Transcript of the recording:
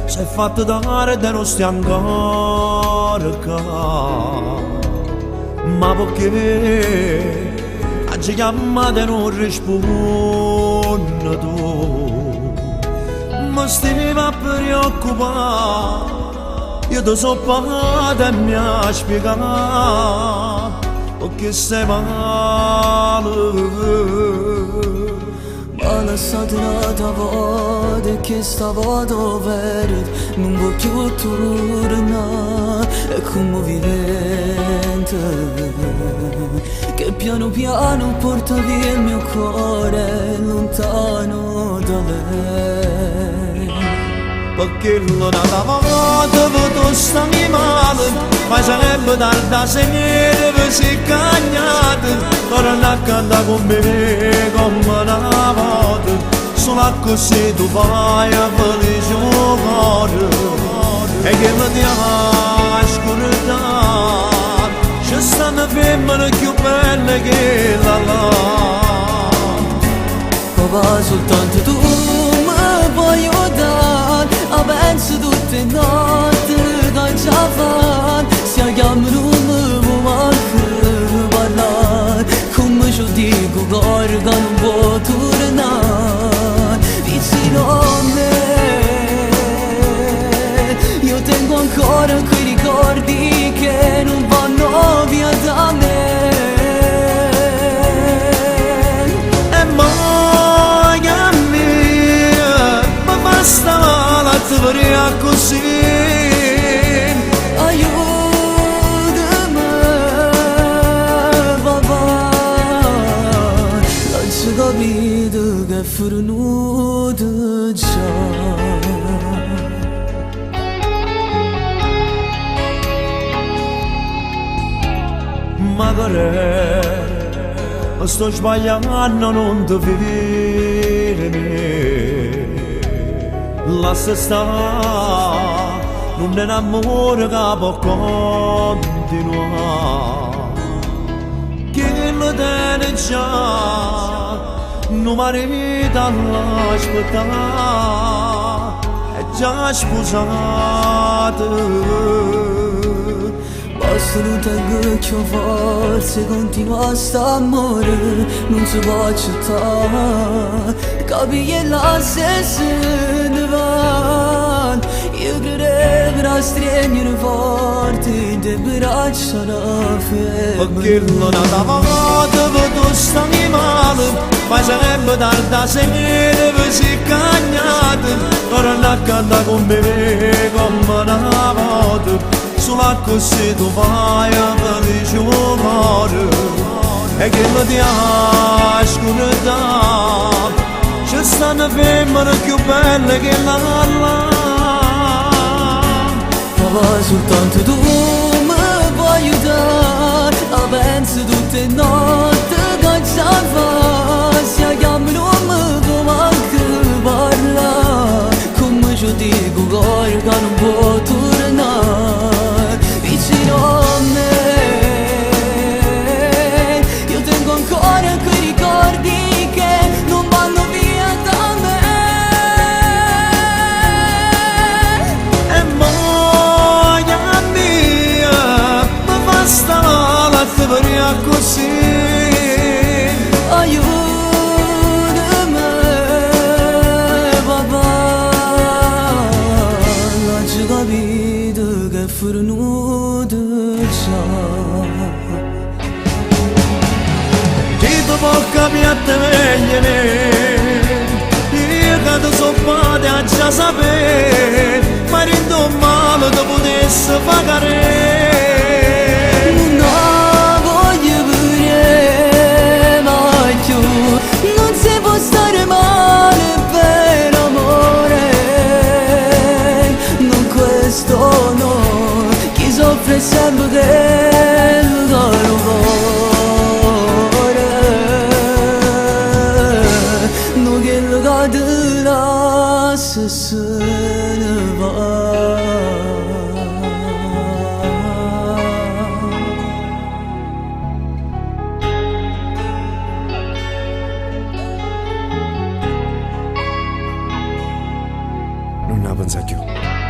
sei fatto dare e non stai ancora qua. Ma perché oggi chiamate e non rispondi tu? Mi stai a preoccupare, io ti so parlato e mi ha spiegato perché sei male. Ma lasciate una volta che stavo dovere, non vuoi più tornare, è come vivente che piano piano porta via il mio cuore lontano da lei. Perché l'un'altra volta tu stai male, ma sarebbe tardi a sentire che sei cagnata. Torna a cantare con me come una volta, solo così tu fai a felice il cuore. E che mi dia scordare, ci stanno femmine più belle che la là. Papà, soltanto tu mi puoi aiutare, penso tutte le notti che ci ha fatto, se chiamano mi può manco parlare, come ci dico cuore che non può tornare vicino a me. Io tengo ancora quei ricordi che non vanno via da me. E moglie mia, ma basta la tua così. Aiutami papà, l'ho capito che è fornuto già. Magari sto sbagliando, non ti fermi, lascia stare, non è un amore che può continuare, che lo tiene già, non marita l'aspettare, è già sposato. Basta non tengo che forse continua a sta amore, non si può accettare, capire la stessa ne va. Io credevo a stringere forte, te braccia la febbre. Perché l'un'altra volta tu stai male, ma sarebbe tardi a sentire che sei cagnata. Torna a cantare con me come una volta, solo così tu fai a felice il cuore. E che mi dia scordare, ci stanno femmine più belle che la là. Papà, soltanto tu mi puoi aiutare, penso tutte le notti che ci fa, se chiamano mi può manco parlare, come ci dico cuore che non può tornare vicino a me. Io tengo ancora quei ricordi che non vanno via da me. E moglie mia, ma basta la tua così. Aiutami papà, l'ho già capito che è fornuto già. Chi ti può capire meglio me, io che ti so fate a già sapere, ma rindo male ti potessi pagare. Non voglio pure mai più, non si può stare male per amore, non questo no, chi soffre sempre del caro cuore, non che lo cade la se ne va. una pensaggio